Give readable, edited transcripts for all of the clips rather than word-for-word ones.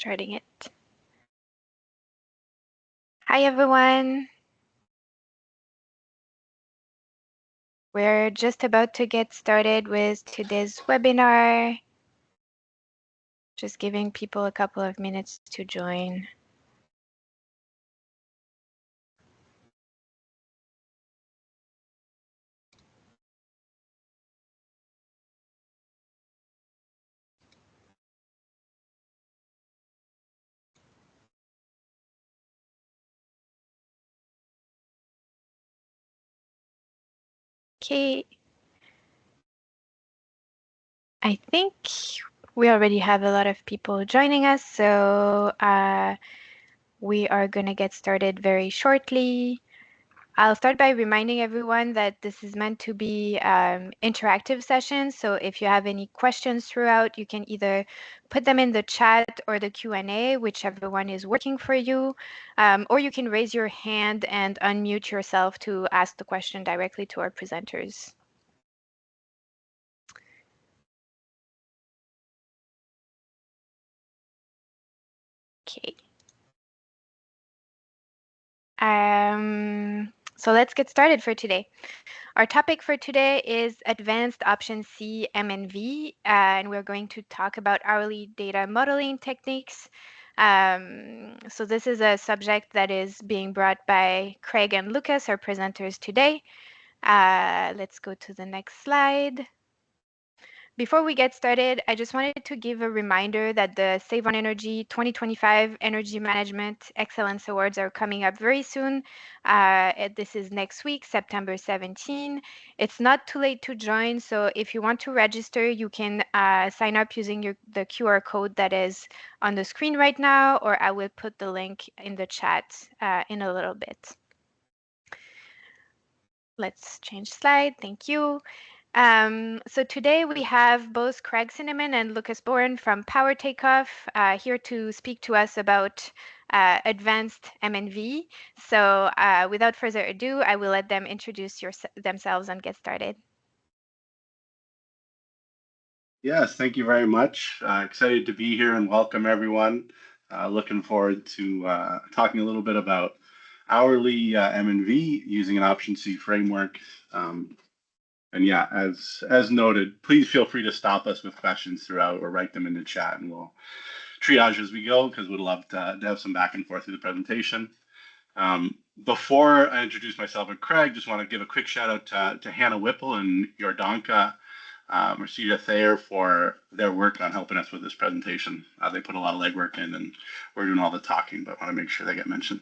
Starting it. Hi, everyone. We're just about to get started with today's webinar. Just giving people a couple of minutes to join. Okay. I think we already have a lot of people joining us, so we are going to get started very shortly. I'll start by reminding everyone that this is meant to be interactive sessions. So if you have any questions throughout, you can either put them in the chat or the Q&A, whichever one is working for you, or you can raise your hand and unmute yourself to ask the question directly to our presenters. Okay. So let's get started for today. Our topic for today is Advanced Option C MNV, and we're going to talk about hourly data modeling techniques. So this is a subject that is being brought by Craig and Lucas, our presenters today. Let's go to the next slide. Before we get started, I just wanted to give a reminder that the Save on Energy 2025 Energy Management Excellence Awards are coming up very soon. This is next week, September 17. It's not too late to join, so if you want to register, you can sign up using the QR code that is on the screen right now, or I will put the link in the chat in a little bit. Let's change slide. Thank you. So today we have both Craig Cinnamon and Lucas Bourne from Power Takeoff here to speak to us about advanced MNV. So without further ado, I will let them introduce themselves and get started. Yes, thank you very much. Excited to be here and welcome everyone. Looking forward to talking a little bit about hourly MNV using an Option C framework. And yeah, as noted, please feel free to stop us with questions throughout or write them in the chat, and we'll triage as we go because we'd love to have some back and forth through the presentation. Before I introduce myself and Craig, just want to give a quick shout out to Hannah Whipple and Jordanka Mercedes Thayer for their work on helping us with this presentation. They put a lot of legwork in, and we're doing all the talking, but want to make sure they get mentioned.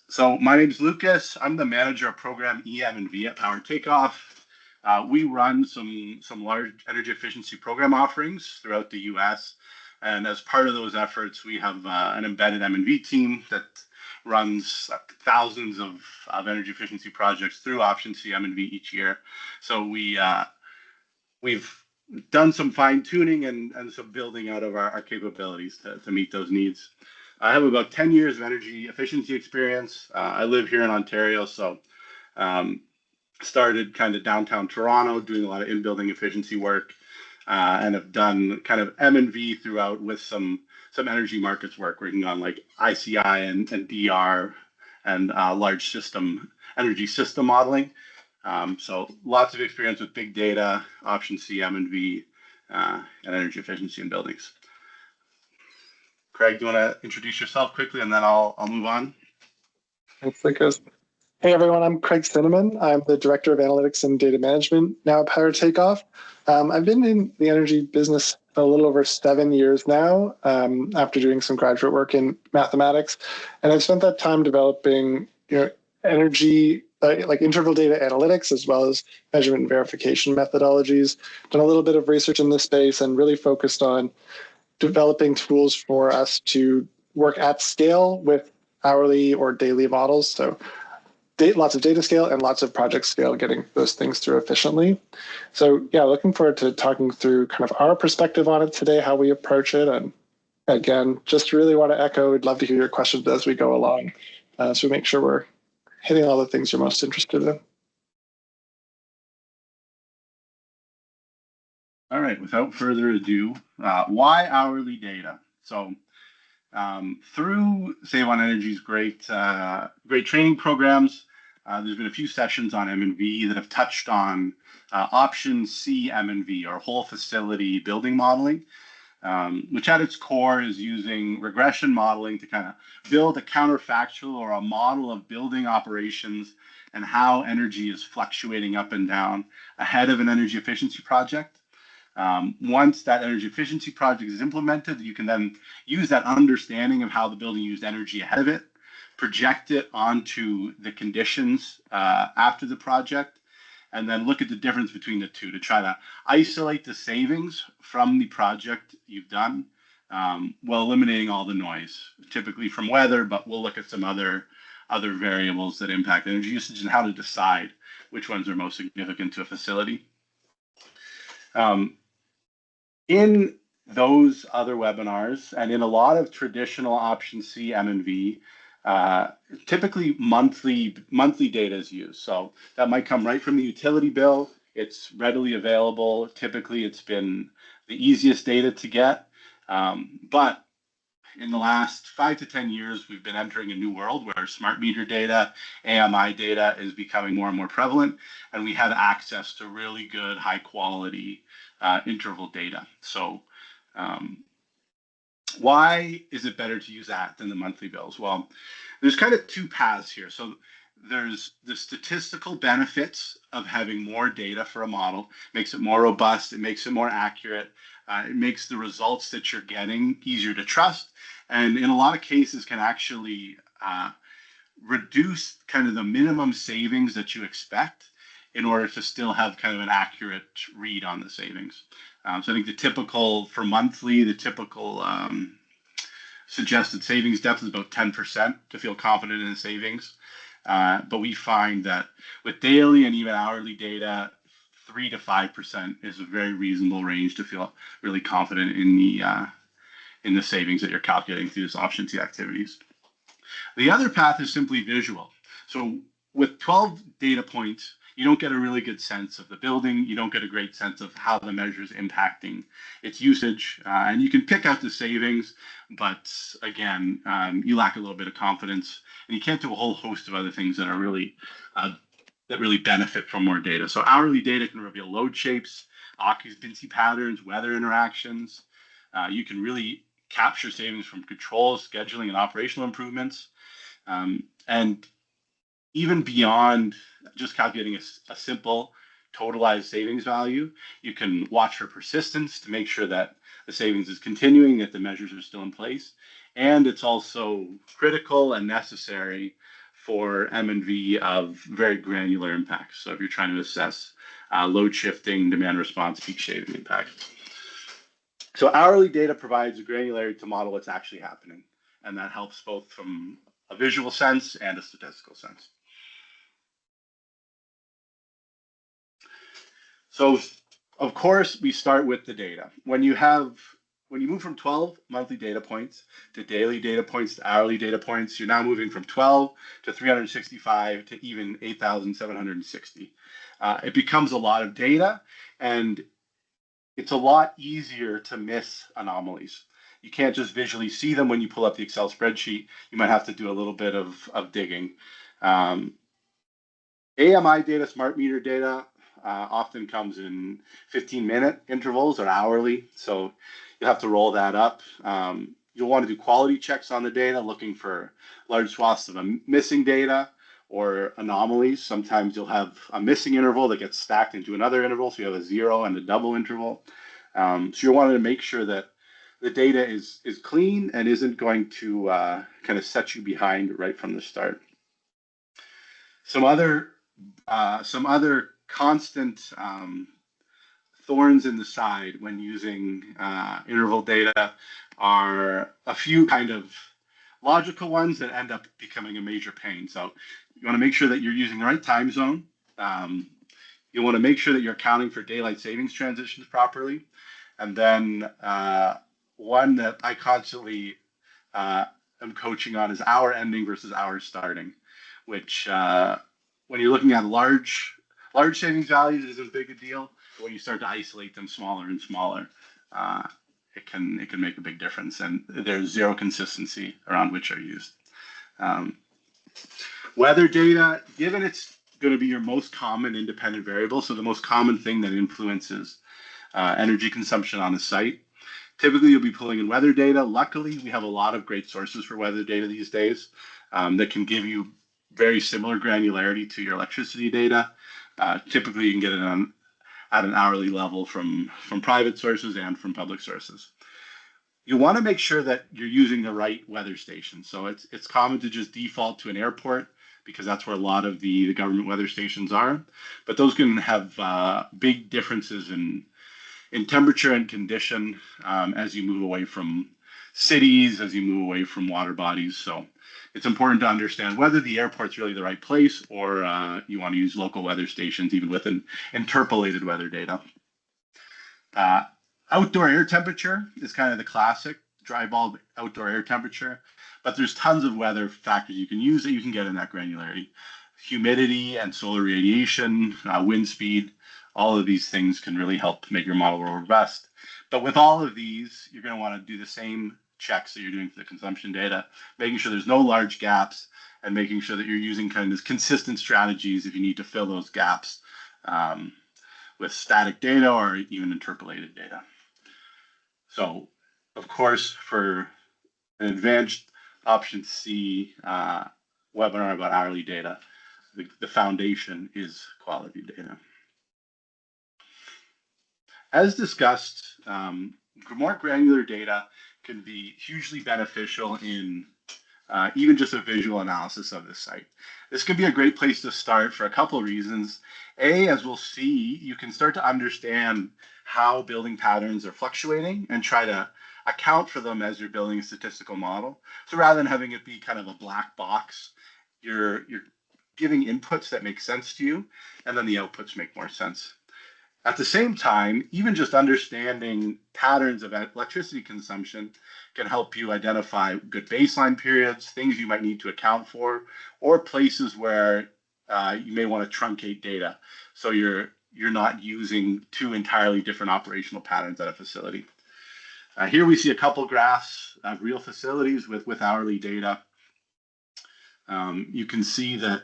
So my name is Lucas. I'm the manager of program EM and V at Power Takeoff. We run some large energy efficiency program offerings throughout the U.S. And as part of those efforts, we have an embedded M&V team that runs thousands of energy efficiency projects through Option C M&V each year. So we've done some fine tuning and some building out of our capabilities to meet those needs. I have about 10 years of energy efficiency experience. I live here in Ontario, so started kind of downtown Toronto doing a lot of in-building efficiency work, and have done kind of M&V throughout with some energy markets work, working on like ICI and DR and large system energy system modeling. So lots of experience with big data, Option C, M&V, and energy efficiency in buildings. Craig, do you want to introduce yourself quickly, and then I'll move on? Thanks, Lucas. Hey, everyone, I'm Craig Cinnamon. I'm the Director of Analytics and Data Management now at Power Takeoff. I've been in the energy business a little over 7 years now, after doing some graduate work in mathematics. And I've spent that time developing energy, like interval data analytics, as well as measurement and verification methodologies. Done a little bit of research in this space and really focused on developing tools for us to work at scale with hourly or daily models. So lots of data scale and lots of project scale, getting those things through efficiently. So yeah, looking forward to talking through kind of our perspective on it today, how we approach it. And again, just really want to echo, we'd love to hear your questions as we go along. So we make sure we're hitting all the things you're most interested in. All right, without further ado, why hourly data? So Through Save on Energy's great training programs, there's been a few sessions on M&V that have touched on option C M&V, or whole facility building modeling, which at its core is using regression modeling to kind of build a counterfactual or a model of building operations and how energy is fluctuating up and down ahead of an energy efficiency project. Once that energy efficiency project is implemented, you can then use that understanding of how the building used energy ahead of it, project it onto the conditions after the project, and then look at the difference between the two to try to isolate the savings from the project you've done, while eliminating all the noise, typically from weather, but we'll look at some other variables that impact energy usage and how to decide which ones are most significant to a facility. In those other webinars and in a lot of traditional option C M&V, typically monthly data is used. So that might come right from the utility bill. It's readily available. Typically, it's been the easiest data to get. But in the last 5 to 10 years, we've been entering a new world where smart meter data, AMI data is becoming more and more prevalent, and we have access to really good, high quality interval data. So why is it better to use that than the monthly bills? Well, there's kind of two paths here. So there's the statistical benefits of having more data for a model, makes it more robust, it makes it more accurate, it makes the results that you're getting easier to trust, and in a lot of cases can actually reduce kind of the minimum savings that you expect in order to still have kind of an accurate read on the savings. So I think the typical suggested savings depth is about 10% to feel confident in the savings. But we find that with daily and even hourly data, 3 to 5% is a very reasonable range to feel really confident in the savings that you're calculating through this option C activities. The other path is simply visual. So with 12 data points, you don't get a really good sense of the building. You don't get a great sense of how the measure is impacting its usage. And you can pick out the savings, but again, you lack a little bit of confidence, and you can't do a whole host of other things that are really benefit from more data. So hourly data can reveal load shapes, occupancy patterns, weather interactions. You can really capture savings from controls, scheduling, and operational improvements. And even beyond just calculating a simple totalized savings value, you can watch for persistence to make sure that the savings is continuing, that the measures are still in place. And it's also critical and necessary for M&V of very granular impacts. So if you're trying to assess load shifting, demand response, peak shaving impact. So hourly data provides a granularity to model what's actually happening. And that helps both from a visual sense and a statistical sense. So, of course, we start with the data. When you move from 12 monthly data points to daily data points to hourly data points, you're now moving from 12 to 365 to even 8,760. It becomes a lot of data, and it's a lot easier to miss anomalies. You can't just visually see them when you pull up the Excel spreadsheet. You might have to do a little bit of digging. AMI data, smart meter data, often comes in 15-minute intervals or hourly, so you'll have to roll that up. You'll want to do quality checks on the data, looking for large swaths of missing data or anomalies. Sometimes you'll have a missing interval that gets stacked into another interval, so you have a zero and a double interval. So you're wanting to make sure that the data is clean and isn't going to kind of set you behind right from the start. Some other constant thorns in the side when using interval data are a few kind of logical ones that end up becoming a major pain. So you want to make sure that you're using the right time zone. You want to make sure that you're accounting for daylight savings transitions properly. And then one that I constantly am coaching on is hour ending versus hour starting, which when you're looking at large savings values isn't as big a deal, but when you start to isolate them smaller and smaller, it can make a big difference, and there's zero consistency around which are used. Weather data, given it's going to be your most common independent variable, so the most common thing that influences energy consumption on a site, typically you'll be pulling in weather data. Luckily, we have a lot of great sources for weather data these days that can give you very similar granularity to your electricity data. Typically, you can get it at an hourly level from private sources and from public sources. You want to make sure that you're using the right weather station. So it's common to just default to an airport because that's where a lot of the government weather stations are. But those can have big differences in temperature and condition as you move away from cities, as you move away from water bodies. So it's important to understand whether the airport's really the right place or you want to use local weather stations, even with an interpolated weather data. Outdoor air temperature is kind of the classic dry bulb outdoor air temperature, but there's tons of weather factors you can use that you can get in that granularity. Humidity and solar radiation, wind speed, all of these things can really help make your model robust. But with all of these, you're going to want to do the same checks that you're doing for the consumption data, making sure there's no large gaps and making sure that you're using kind of consistent strategies if you need to fill those gaps with static data or even interpolated data. So, of course, for an advanced option C webinar about hourly data, the foundation is quality data. As discussed, more granular data can be hugely beneficial in even just a visual analysis of the site. This can be a great place to start for a couple of reasons. A, as we'll see, you can start to understand how building patterns are fluctuating and try to account for them as you're building a statistical model. So rather than having it be kind of a black box, you're giving inputs that make sense to you, and then the outputs make more sense. At the same time, even just understanding patterns of electricity consumption can help you identify good baseline periods, things you might need to account for, or places where you may want to truncate data. So you're not using two entirely different operational patterns at a facility. Here we see a couple graphs of real facilities with hourly data. You can see that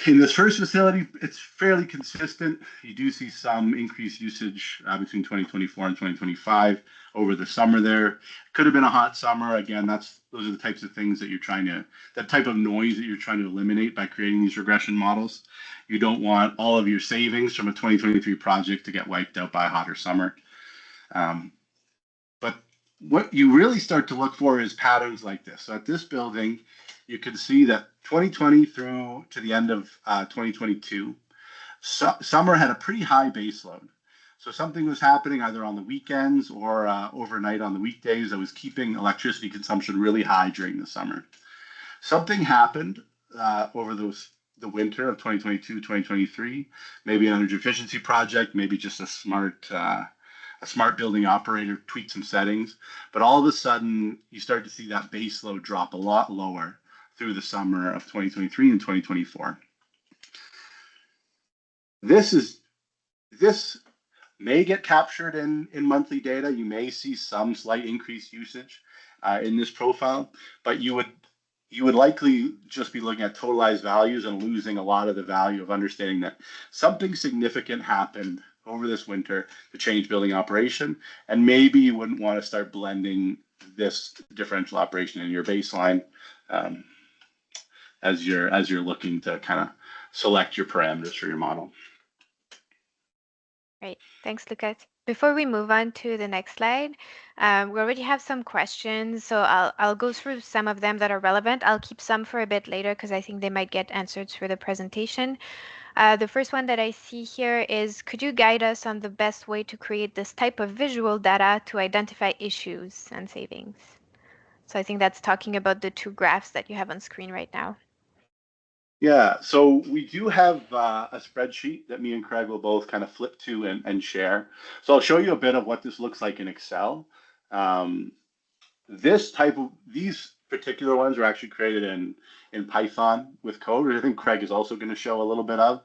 in this first facility, it's fairly consistent. You do see some increased usage between 2024 and 2025 over the summer there. Could have been a hot summer. Again, those are the types of things that you're that type of noise that you're trying to eliminate by creating these regression models. You don't want all of your savings from a 2023 project to get wiped out by a hotter summer. But what you really start to look for is patterns like this. So at this building, you can see that 2020 through to the end of 2022, summer had a pretty high base load. So something was happening either on the weekends or overnight on the weekdays that was keeping electricity consumption really high during the summer. Something happened over the winter of 2022, 2023, maybe an energy efficiency project, maybe just a smart building operator tweaked some settings, but all of a sudden you start to see that base load drop a lot lower through the summer of 2023 and 2024. This may get captured in monthly data. You may see some slight increased usage in this profile, but you would likely just be looking at totalized values and losing a lot of the value of understanding that something significant happened over this winter to change building operation, and maybe you wouldn't want to start blending this differential operation in your baseline as you're looking to kind of select your parameters for your model. Great, thanks, Lucas. Before we move on to the next slide, we already have some questions, so I'll go through some of them that are relevant. I'll keep some for a bit later because I think they might get answered through the presentation. The first one that I see here is, could you guide us on the best way to create this type of visual data to identify issues and savings? So I think that's talking about the two graphs that you have on screen right now. Yeah, so we do have a spreadsheet that me and Craig will both kind of flip to and share. So I'll show you a bit of what this looks like in Excel. These particular ones are actually created in Python with code, which I think Craig is also going to show a little bit of.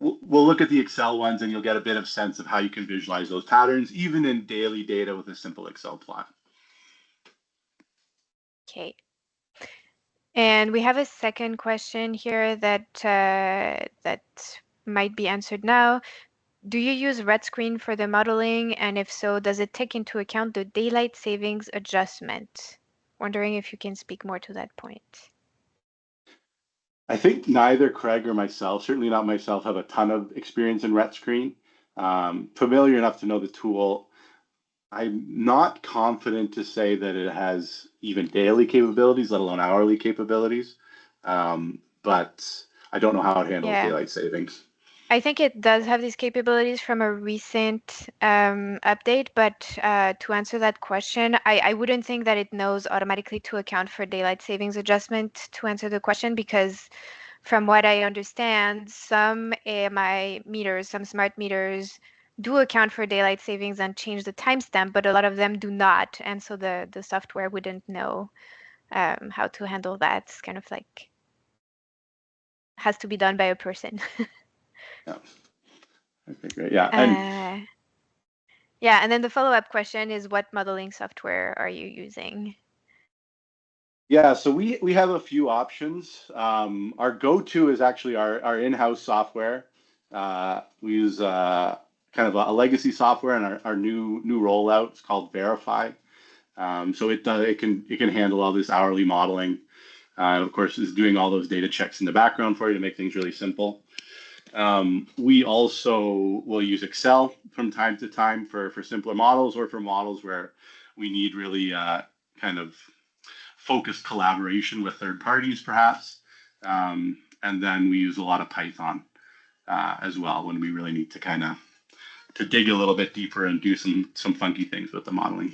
we'll look at the Excel ones and you'll get a bit of sense of how you can visualize those patterns, even in daily data with a simple Excel plot. Okay. And we have a second question here that that might be answered now. Do you use red screen for the modeling? And if so, does it take into account the daylight savings adjustment? Wondering if you can speak more to that point. I think neither Craig or myself, certainly not myself, have a ton of experience in RetScreen. Familiar enough to know the tool. I'm not confident to say that it has even daily capabilities, let alone hourly capabilities. But I don't know how it handles daylight savings. I think it does have these capabilities from a recent update, but to answer that question, I wouldn't think that it knows automatically to account for daylight savings adjustment to answer the question, because from what I understand, some AMI meters, some smart meters do account for daylight savings and change the timestamp, but a lot of them do not. And so the software wouldn't know how to handle that. It's kind of like has to be done by a person. Yeah. Okay, great. Yeah. Yeah, and then the follow-up question is, what modeling software are you using? Yeah, so we have a few options. Our go-to is actually our in-house software. We use kind of a legacy software, and our new rollout is called Verify. So it can handle all this hourly modeling, and of course is doing all those data checks in the background for you to make things really simple. We also will use Excel from time to time for simpler models, or for models where we need really kind of focused collaboration with third parties, perhaps. And then we use a lot of Python as well when we really need to kind of to dig a little bit deeper and do some funky things with the modeling.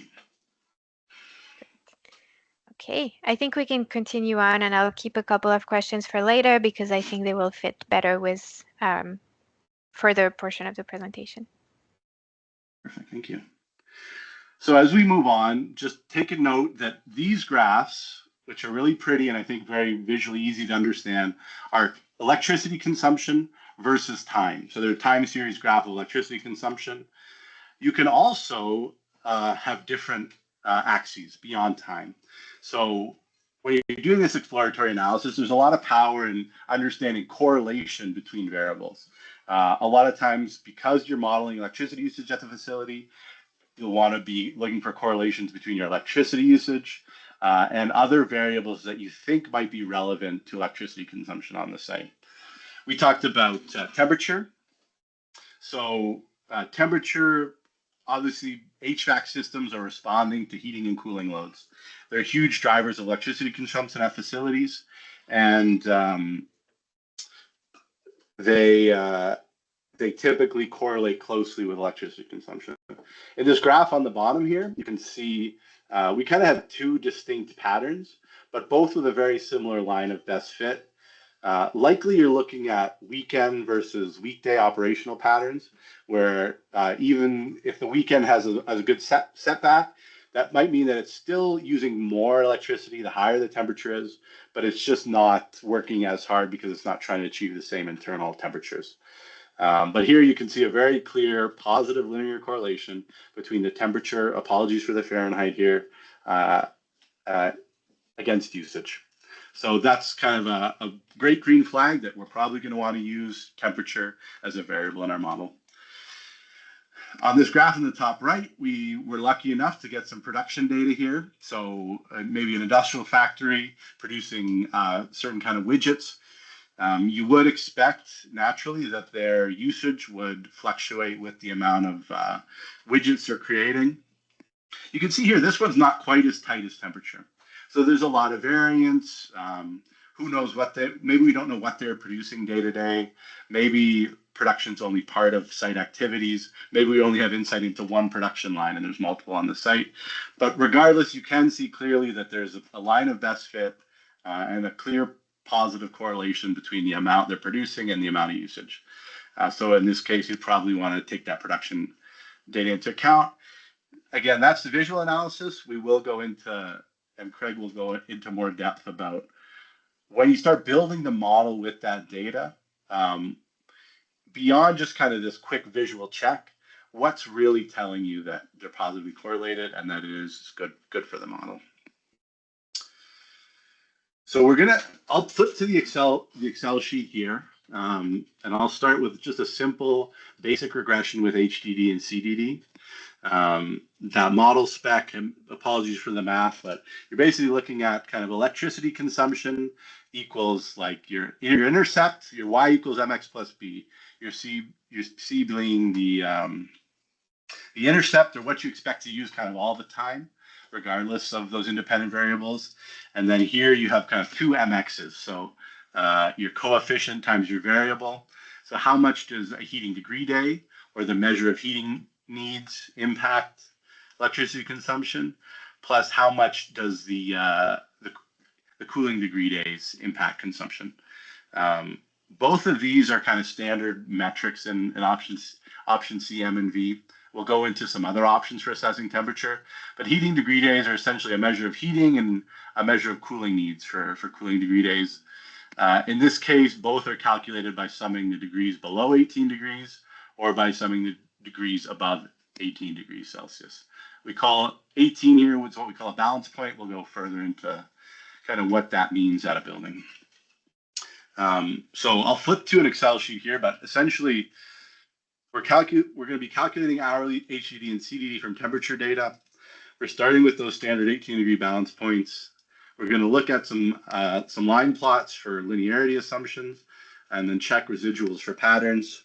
Okay, I think we can continue on, and I'll keep a couple of questions for later because I think they will fit better with further portion of the presentation. Perfect, thank you. So as we move on, just take a note that these graphs, which are really pretty and I think very visually easy to understand, are electricity consumption versus time. So they're a time series graph of electricity consumption. You can also have different axes beyond time. So when you're doing this exploratory analysis, there's a lot of power in understanding correlation between variables. A lot of times, because you're modeling electricity usage at the facility, you'll want to be looking for correlations between your electricity usage and other variables that you think might be relevant to electricity consumption on the site. We talked about temperature. So temperature, obviously HVAC systems are responding to heating and cooling loads. They're huge drivers of electricity consumption at facilities, and they typically correlate closely with electricity consumption. In this graph on the bottom here, you can see we kind of have two distinct patterns, but both with a very similar line of best fit. Likely you're looking at weekend versus weekday operational patterns, where even if the weekend has a good setback, that might mean that it's still using more electricity the higher the temperature is, but it's just not working as hard because it's not trying to achieve the same internal temperatures. But here you can see a very clear positive linear correlation between the temperature, apologies for the Fahrenheit here, against usage. So that's kind of a great green flag that we're probably going to want to use temperature as a variable in our model. On this graph in the top right, we were lucky enough to get some production data here. So maybe an industrial factory producing certain kind of widgets. You would expect naturally that their usage would fluctuate with the amount of widgets they're creating. You can see here, this one's not quite as tight as temperature. So there's a lot of variance. Who knows what maybe we don't know what they're producing day to day. Maybe production's only part of site activities. Maybe we only have insight into one production line and there's multiple on the site. But regardless, you can see clearly that there's a line of best fit and a clear positive correlation between the amount they're producing and the amount of usage. So in this case, you'd probably want to take that production data into account. Again, that's the visual analysis. We will go into, and Craig will go into more depth about when you start building the model with that data, beyond just kind of this quick visual check, what's really telling you that they're positively correlated and that it is good for the model. So I'll flip to the Excel sheet here, and I'll start with just a simple basic regression with HDD and CDD. That model spec, and apologies for the math, but you're basically looking at kind of electricity consumption equals like your intercept, your y equals mx plus b, your c being the intercept, or what you expect to use kind of all the time, regardless of those independent variables. And then here you have kind of two mx's. So your coefficient times your variable. So how much does a heating degree day or the measure of heating needs impact electricity consumption, plus how much does the cooling degree days impact consumption. Both of these are kind of standard metrics in option C, M, and V. We'll go into some other options for assessing temperature, but heating degree days are essentially a measure of heating and a measure of cooling needs for cooling degree days. In this case, both are calculated by summing the degrees below 18 degrees or by summing the degrees above 18 degrees Celsius. We call 18 here, which is what we call a balance point. We'll go further into kind of what that means at a building. So I'll flip to an Excel sheet here, but essentially we're going to be calculating hourly HDD and CDD from temperature data. We're starting with those standard 18-degree balance points. We're going to look at some line plots for linearity assumptions, and then check residuals for patterns.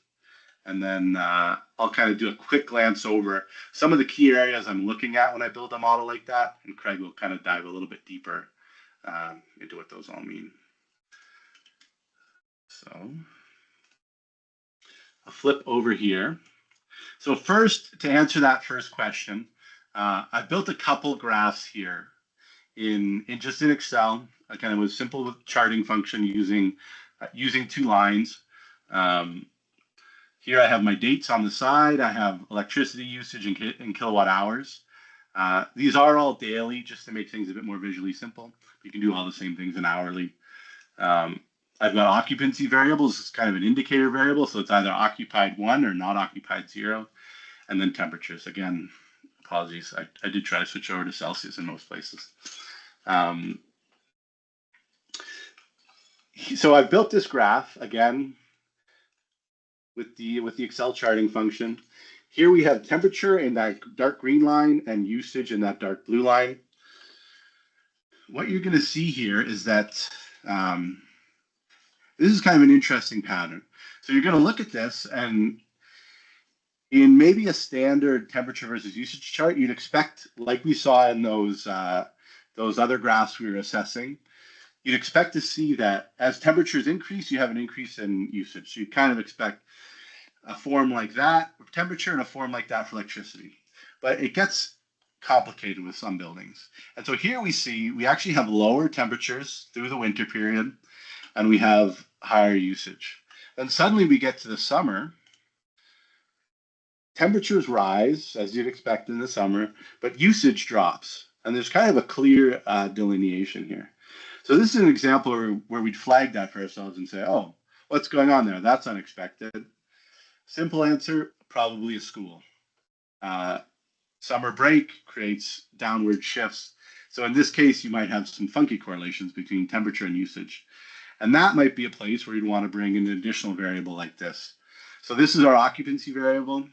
And then I'll kind of do a quick glance over some of the key areas I'm looking at when I build a model like that, and Craig will kind of dive a little bit deeper into what those all mean. So I'll flip over here. So first, to answer that first question, I built a couple graphs here in Excel, kind of a simple charting function using two lines. Here I have my dates on the side. I have electricity usage in kilowatt hours. These are all daily, just to make things a bit more visually simple. You can do all the same things in hourly. I've got occupancy variables. It's kind of an indicator variable, so it's either occupied 1 or not occupied 0. And then temperatures. Again, apologies. I did try to switch over to Celsius in most places. So I built this graph again with the Excel charting function. Here we have temperature in that dark green line and usage in that dark blue line. What you're going to see here is that this is kind of an interesting pattern. So you're going to look at this, and in maybe a standard temperature versus usage chart, you'd expect, like we saw in those other graphs we were assessing, you'd expect to see that as temperatures increase, you have an increase in usage. So you kind of expect a form like that for temperature and a form like that for electricity. But it gets complicated with some buildings. And so here we actually have lower temperatures through the winter period, and we have higher usage. Then suddenly we get to the summer. Temperatures rise, as you'd expect in the summer, but usage drops. And there's kind of a clear delineation here. So this is an example where we'd flag that for ourselves and say, oh, what's going on there? That's unexpected. Simple answer, probably a school. Summer break creates downward shifts. So in this case, you might have some funky correlations between temperature and usage. And that might be a place where you'd want to bring in an additional variable like this. So this is our occupancy variable.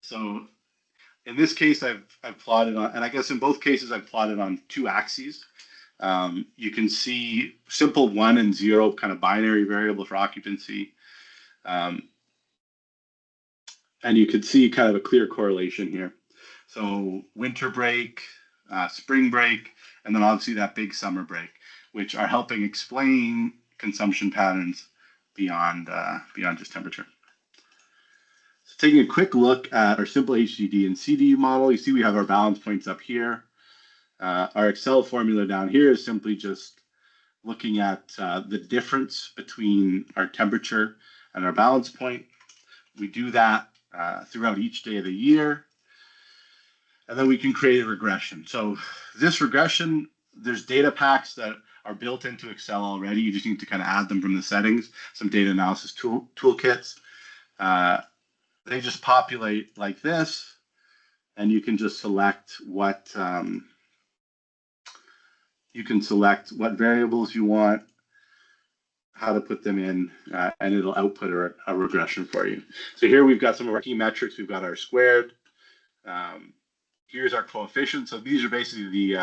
So in this case, I've plotted on, and I guess in both cases, I've plotted on two axes. You can see simple 1 and 0 kind of binary variable for occupancy. And you can see kind of a clear correlation here. So winter break, spring break, and then obviously that big summer break, which are helping explain consumption patterns beyond just temperature. So taking a quick look at our simple HDD and CD model, you see we have our balance points up here. Our Excel formula down here is simply just looking at the difference between our temperature and our balance point. We do that throughout each day of the year. And then we can create a regression. So this regression, there's data packs that are built into Excel already. You just need to kind of add them from the settings, some data analysis toolkits. they just populate like this, and you can just select what variables you want, how to put them in, and it'll output a regression for you. So here we've got some of our key metrics. We've got our squared. Here's our coefficient. So these are basically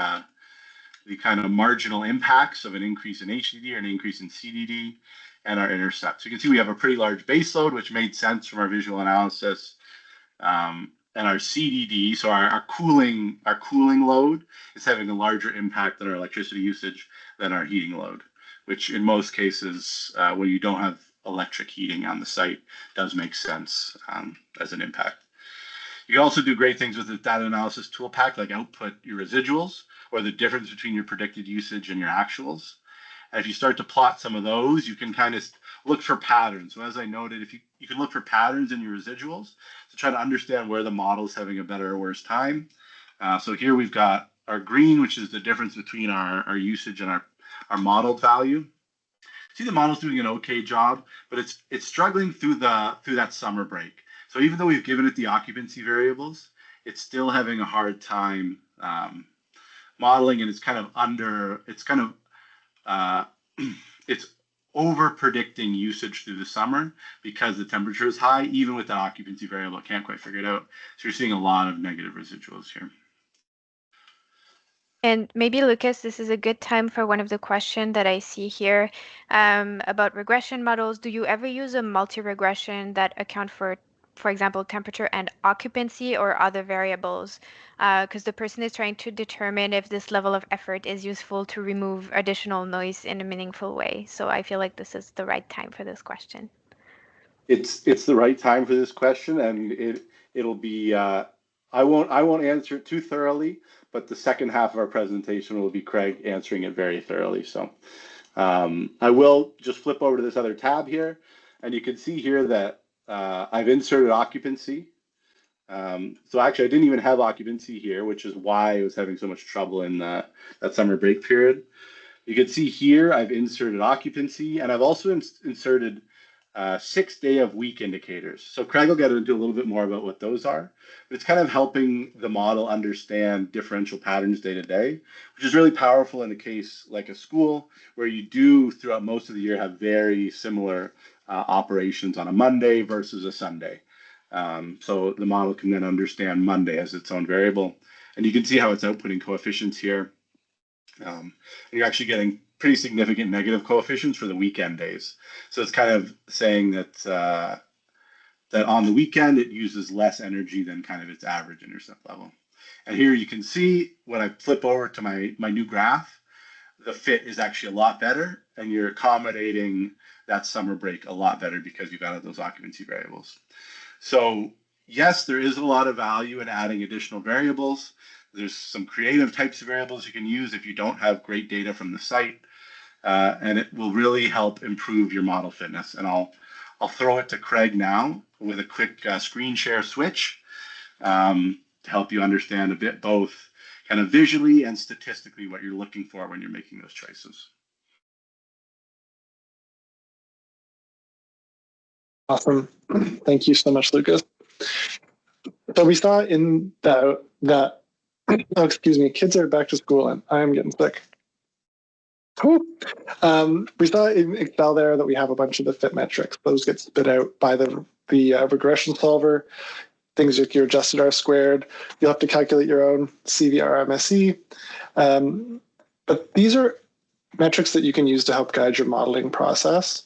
the kind of marginal impacts of an increase in HDD or an increase in CDD, and our intercept. So you can see we have a pretty large base load, which made sense from our visual analysis. And our CDD, so our cooling load, is having a larger impact on our electricity usage than our heating load, which in most cases, when you don't have electric heating on the site, does make sense as an impact. You can also do great things with the data analysis tool pack, like output your residuals or the difference between your predicted usage and your actuals. And if you start to plot some of those, you can kind of look for patterns. So as I noted, if you can look for patterns in your residuals to try to understand where the model is having a better or worse time. So here we've got our green, which is the difference between our usage and our modeled value. See, the model's doing an okay job, but it's struggling through that summer break. So even though we've given it the occupancy variables, it's still having a hard time modeling, and it's over predicting usage through the summer because the temperature is high. Even with that occupancy variable, it can't quite figure it out. So you're seeing a lot of negative residuals here. And maybe, Lucas, this is a good time for one of the questions that I see here about regression models. Do you ever use a multi-regression that account for example, temperature and occupancy or other variables? Because the person is trying to determine if this level of effort is useful to remove additional noise in a meaningful way. So I feel like this is the right time for this question. It's the right time for this question, and it'll be I won't answer it too thoroughly, but the second half of our presentation will be Craig answering it very thoroughly. So I will just flip over to this other tab here, and you can see here that I've inserted occupancy. So actually, I didn't even have occupancy here, which is why I was having so much trouble in that summer break period. You can see here I've inserted occupancy, and I've also inserted 6-day-of-week indicators. So Craig will get into a little bit more about what those are, but it's kind of helping the model understand differential patterns day to day, which is really powerful in a case like a school where you do throughout most of the year have very similar operations on a Monday versus a Sunday. So the model can then understand Monday as its own variable. And you can see how it's outputting coefficients here. And you're actually getting pretty significant negative coefficients for the weekend days. So it's kind of saying that that on the weekend, it uses less energy than kind of its average intercept level. And here you can see when I flip over to my new graph, the fit is actually a lot better, and you're accommodating that summer break a lot better because you've added those occupancy variables. So yes, there is a lot of value in adding additional variables. There's some creative types of variables you can use if you don't have great data from the site, and it will really help improve your model fitness. And I'll throw it to Craig now with a quick screen share switch to help you understand a bit both kind of visually and statistically what you're looking for when you're making those choices. Awesome. Thank you so much, Lucas. So we saw in that oh, excuse me, kids are back to school and I'm getting sick. Cool. We saw in Excel there that we have a bunch of the fit metrics. Those get spit out by the regression solver. Things like your adjusted R-squared. You'll have to calculate your own CVR-MSE. But these are metrics that you can use to help guide your modeling process.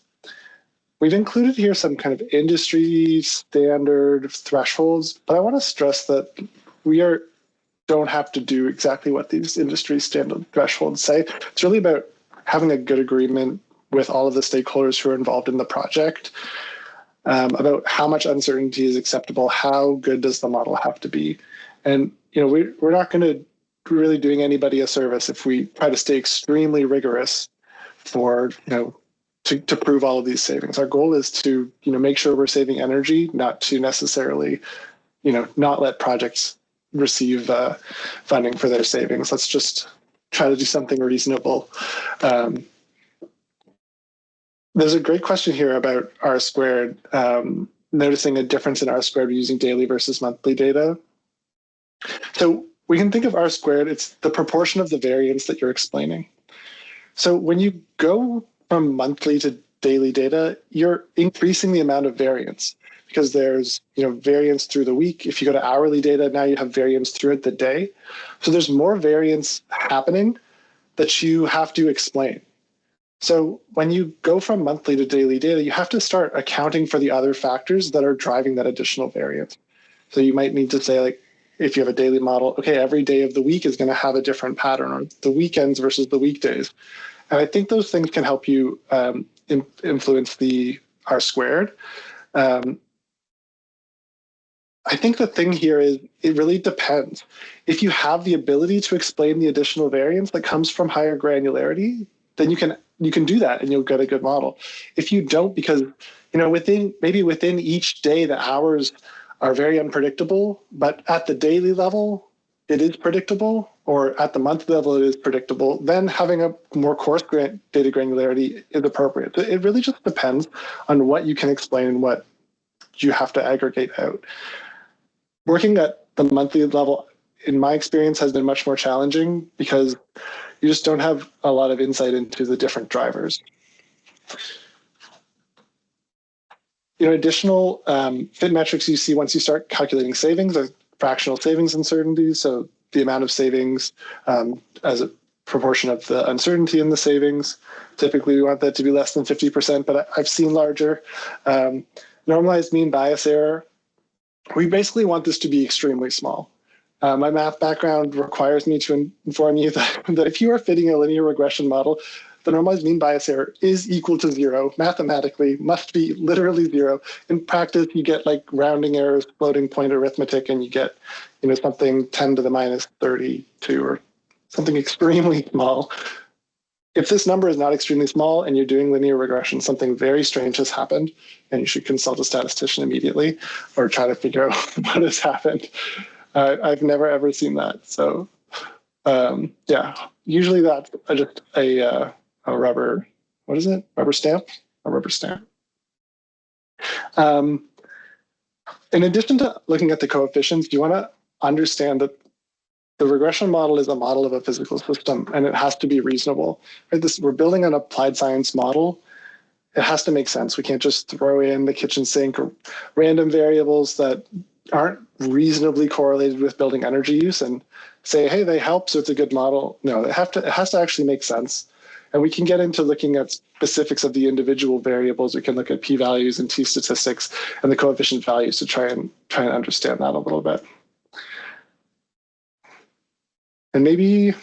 We've included here some kind of industry standard thresholds, but I want to stress that we don't have to do exactly what these industry standard thresholds say. It's really about having a good agreement with all of the stakeholders who are involved in the project about how much uncertainty is acceptable, how good does the model have to be. And we're not going to really doing anybody a service if we try to stay extremely rigorous for to prove all of these savings. Our goal is to make sure we're saving energy, not to necessarily not let projects receive funding for their savings. Let's just try to do something reasonable. There's a great question here about R-squared. noticing a difference in R squared using daily versus monthly data. So we can think of R squared, it's the proportion of the variance that you're explaining. So when you go from monthly to daily data, you're increasing the amount of variance because there's variance through the week. If you go to hourly data, now you have variance throughout the day. So there's more variance happening that you have to explain. So when you go from monthly to daily data, you have to start accounting for the other factors that are driving that additional variance. So you might need to say, like, if you have a daily model, okay, every day of the week is going to have a different pattern, or the weekends versus the weekdays. And I think those things can help you influence the R squared. I think the thing here is it really depends. If you have the ability to explain the additional variance that comes from higher granularity, then you can do that and you'll get a good model. If you don't, because within each day the hours are very unpredictable, but at the daily level it is predictable, or at the monthly level it is predictable, then having a more coarse data granularity is appropriate. So it really just depends on what you can explain and what you have to aggregate out. Working at the monthly level, in my experience, has been much more challenging because you just don't have a lot of insight into the different drivers. Additional fit metrics you see once you start calculating savings are fractional savings uncertainties. So the amount of savings as a proportion of the uncertainty in the savings. Typically, we want that to be less than 50%, but I've seen larger. Normalized mean bias error. We basically want this to be extremely small. My math background requires me to inform you that if you are fitting a linear regression model, the normalized mean bias error is equal to 0. Mathematically, must be literally 0. In practice, you get like rounding errors, floating point arithmetic, and you get something 10 to the minus 32 or something extremely small. If this number is not extremely small and you're doing linear regression, something very strange has happened, and you should consult a statistician immediately or try to figure out what has happened. I've never ever seen that. So yeah, usually that's just a rubber, what is it? Rubber stamp? A rubber stamp. In addition to looking at the coefficients, you want to understand that the regression model is a model of a physical system, and it has to be reasonable. Right? We're building an applied science model. It has to make sense. We can't just throw in the kitchen sink or random variables that aren't reasonably correlated with building energy use and say, hey, they help, so it's a good model. No, it has to actually make sense. And we can get into looking at specifics of the individual variables. We can look at p-values and t-statistics and the coefficient values to try and understand that a little bit. And maybe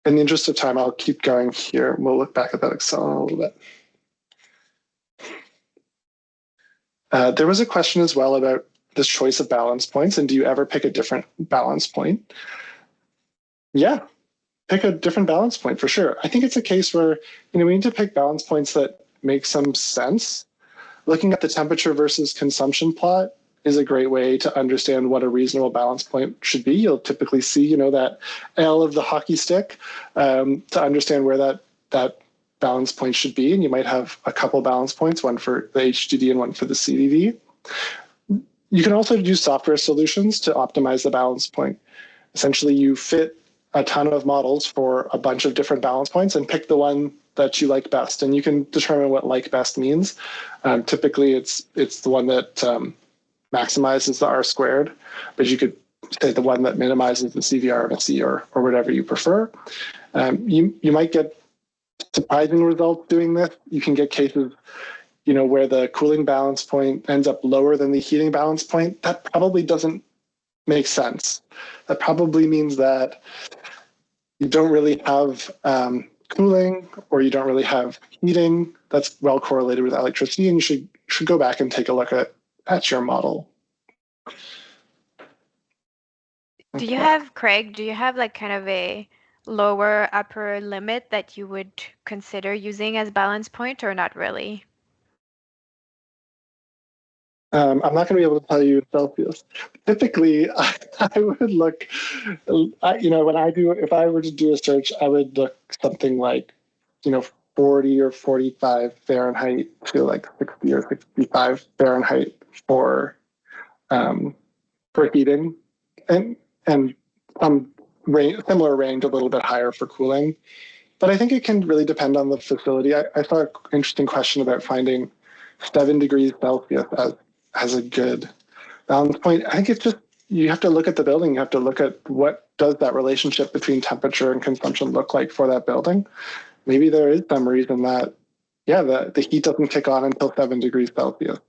in the interest of time, I'll keep going here. We'll look back at that Excel in a little bit. There was a question as well about this choice of balance points, and do you ever pick a different balance point? Yeah, pick a different balance point for sure. I think it's a case where we need to pick balance points that make some sense. Looking at the temperature versus consumption plot is a great way to understand what a reasonable balance point should be. You'll typically see, that L of the hockey stick to understand where that balance point should be. And you might have a couple balance points, one for the HDD and one for the CDD. You can also use software solutions to optimize the balance point. Essentially, you fit a ton of models for a bunch of different balance points and pick the one that you like best. And you can determine what like best means. Typically, it's the one that maximizes the R squared, but you could say the one that minimizes the CVRMSE or whatever you prefer. You might get surprising results doing this. You can get cases where the cooling balance point ends up lower than the heating balance point. That probably doesn't make sense. That probably means that you don't really have cooling or you don't really have heating that's well correlated with electricity, and you should go back and take a look at your model. Do you have, Craig, like kind of a lower upper limit that you would consider using as balance point, or not really? I'm not going to be able to tell you in Celsius. Typically, I would look, if I were to do a search, I would look something like, 40 or 45 Fahrenheit to like 60 or 65 Fahrenheit for heating, and some similar range, a little bit higher for cooling. But I think it can really depend on the facility. I saw an interesting question about finding 7 degrees Celsius as a good balance point. I think it's just, you have to look at the building. You have to look at what does that relationship between temperature and consumption look like for that building. Maybe there is some reason that, yeah, the heat doesn't kick on until 7 degrees Celsius.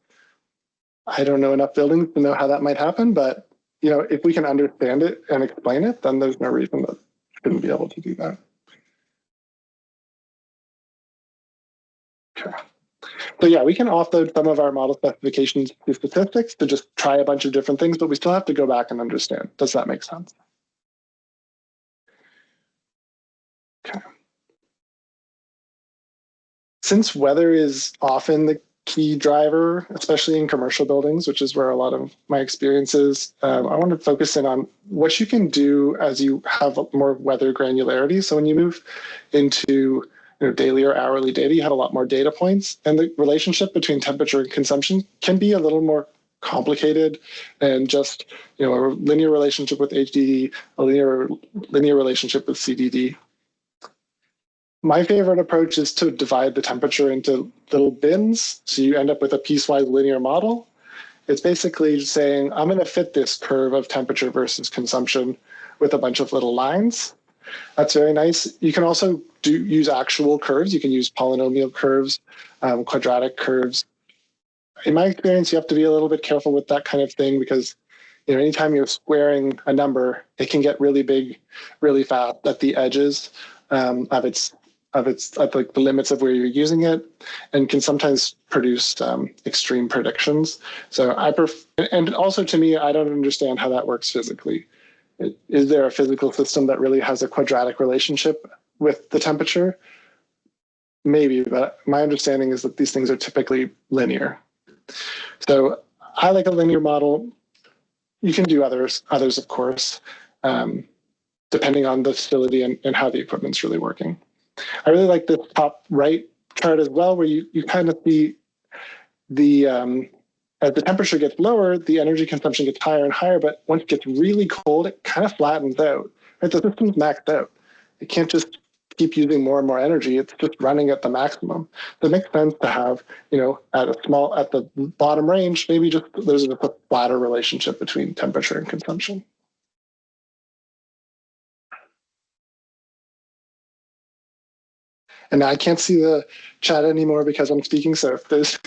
I don't know enough buildings to know how that might happen, but if we can understand it and explain it, then there's no reason that shouldn't be able to do that. Okay. So yeah, we can offload some of our model specifications to statistics to just try a bunch of different things, but we still have to go back and understand. Does that make sense? Okay. Since weather is often the key driver, especially in commercial buildings, which is where a lot of my experience is, I want to focus in on what you can do as you have more weather granularity. So when you move into daily or hourly data, you have a lot more data points, and the relationship between temperature and consumption can be a little more complicated than just a linear relationship with HDD, a linear relationship with CDD. My favorite approach is to divide the temperature into little bins, so you end up with a piecewise linear model. It's basically saying, I'm going to fit this curve of temperature versus consumption with a bunch of little lines. That's very nice. You can also use actual curves. You can use polynomial curves, quadratic curves. In my experience, you have to be a little bit careful with that kind of thing because anytime you're squaring a number, it can get really big, really fast at the edges of the limits of where you're using it, and can sometimes produce extreme predictions. So and also to me, I don't understand how that works physically. Is there a physical system that really has a quadratic relationship with the temperature? Maybe, but my understanding is that these things are typically linear. So I like a linear model. You can do others of course, depending on the facility and how the equipment's really working. I really like the top right chart as well, where you kind of see as the temperature gets lower, the energy consumption gets higher and higher, but once it gets really cold, it kind of flattens out. Right? The system's maxed out. It can't just keep using more and more energy. It's just running at the maximum. So it makes sense to have, at the bottom range, maybe just there's a flatter relationship between temperature and consumption. And now I can't see the chat anymore because I'm speaking, so if there's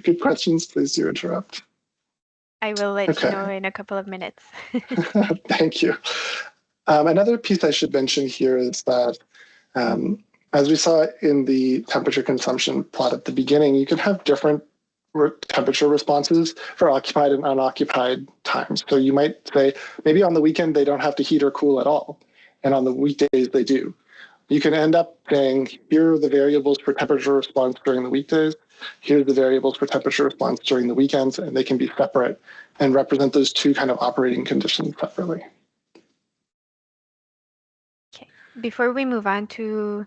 good questions, please do interrupt. I will let you know in a couple of minutes. Thank you. Another piece I should mention here is that, as we saw in the temperature consumption plot at the beginning, you can have different temperature responses for occupied and unoccupied times. So you might say, maybe on the weekend they don't have to heat or cool at all, and on the weekdays they do. You can end up saying, here are the variables for temperature response during the weekdays, here's the variables for temperature response during the weekends, and they can be separate and represent those two kind of operating conditions separately. Okay. Before we move on to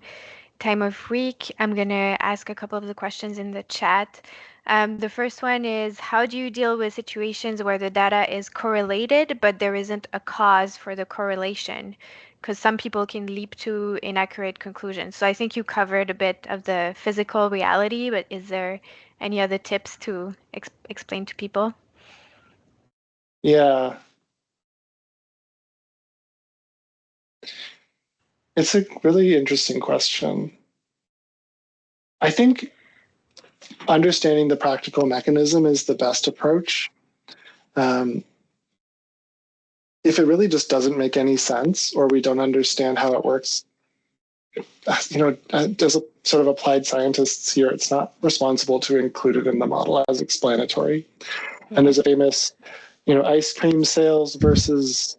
time of week, I'm going to ask a couple of the questions in the chat. The first one is, how do you deal with situations where the data is correlated, but there isn't a cause for the correlation? Because some people can leap to inaccurate conclusions. So I think you covered a bit of the physical reality, but is there any other tips to explain to people? Yeah. It's a really interesting question. I think understanding the practical mechanism is the best approach. If it really just doesn't make any sense, or we don't understand how it works, as a sort of applied scientists here, it's not responsible to include it in the model as explanatory. And there's a famous, ice cream sales versus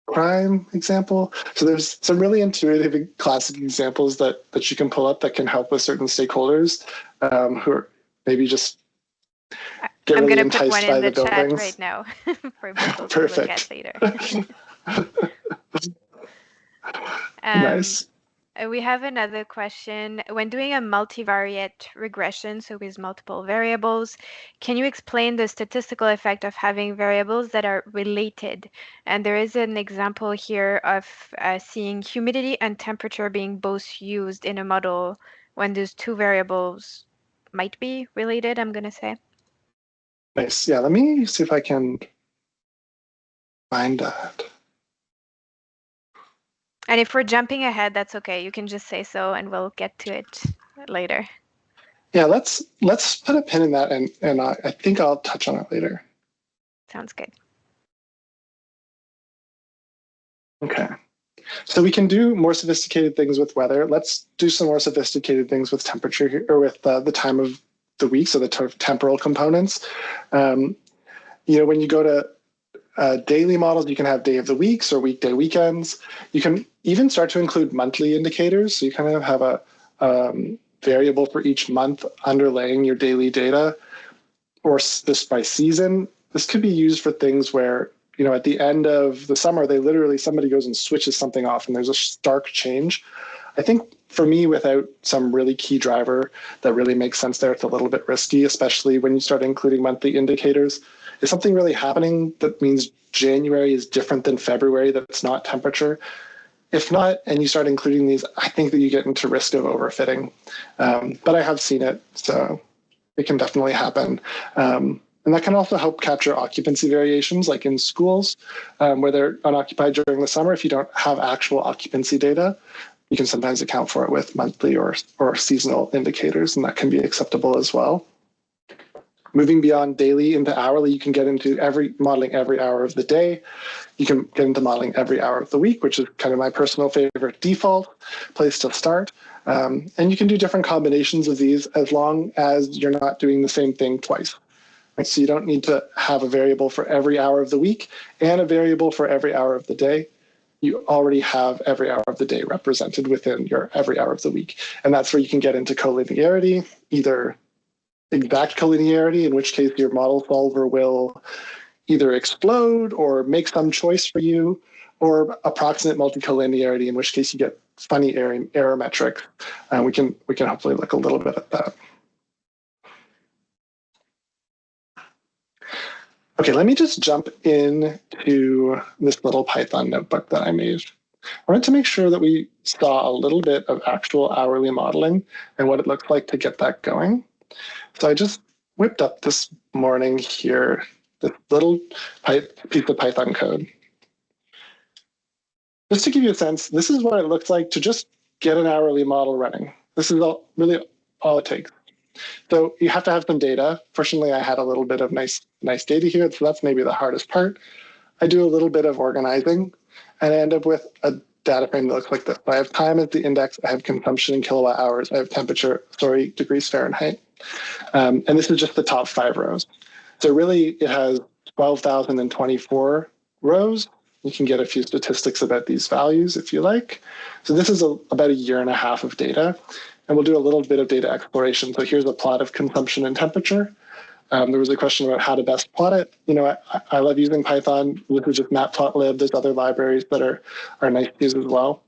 crime example. So there's some really intuitive classic examples that you can pull up that can help with certain stakeholders who are maybe just get I'm really going to put one in the chat buildings. right now for people to Perfect. look at later. Nice. We have another question. When doing a multivariate regression, so with multiple variables, can you explain the statistical effect of having variables that are related? And there is an example here of seeing humidity and temperature being both used in a model when those two variables might be related, I'm going to say. Nice. Yeah, let me see if I can find that. And if we're jumping ahead, that's okay. You can just say so and we'll get to it later. Yeah, let's put a pin in that, and I think I'll touch on it later. Sounds good. Okay. So we can do more sophisticated things with weather. Let's do some more sophisticated things with temperature here, or with the time of the week, so the temporal components. When you go to daily models, you can have day of the weeks or weekday weekends. You can even start to include monthly indicators. So you kind of have a variable for each month underlaying your daily data, or just by season. This could be used for things where, at the end of the summer, somebody goes and switches something off and there's a stark change. I think for me, without some really key driver that really makes sense there, it's a little bit risky, especially when you start including monthly indicators. Is something really happening that means January is different than February that's not temperature? If not, and you start including these, I think that you get into risk of overfitting. But I have seen it, so it can definitely happen. And that can also help capture occupancy variations, like in schools, where they're unoccupied during the summer. If you don't have actual occupancy data, you can sometimes account for it with monthly or seasonal indicators, and that can be acceptable as well. Moving beyond daily into hourly, you can get into modeling every hour of the day. You can get into modeling every hour of the week, which is kind of my personal favorite default place to start. And you can do different combinations of these as long as you're not doing the same thing twice. Right? So you don't need to have a variable for every hour of the week and a variable for every hour of the day. You already have every hour of the day represented within your every hour of the week. And that's where you can get into collinearity, either exact collinearity, in which case your model solver will either explode or make some choice for you, or approximate multicollinearity, in which case you get funny error metrics. We can hopefully look a little bit at that. Okay, let me just jump into this little Python notebook that I made. I wanted to make sure that we saw a little bit of actual hourly modeling and what it looks like to get that going. So I just whipped up this morning here this little piece of Python code. Just to give you a sense, this is what it looks like to just get an hourly model running. This is really all it takes. So you have to have some data. Fortunately, I had a little bit of nice data here, so that's maybe the hardest part. I do a little bit of organizing, and I end up with a data frame that looks like this. I have time as the index, I have consumption in kilowatt hours, I have temperature, degrees Fahrenheit. And this is just the top 5 rows. So really, it has 12,024 rows. You can get a few statistics about these values if you like. So this is about a year and a half of data. And we'll do a little bit of data exploration. So here's a plot of consumption and temperature. There was a question about how to best plot it. I love using Python. This is just matplotlib. There's other libraries that are nice to use as well.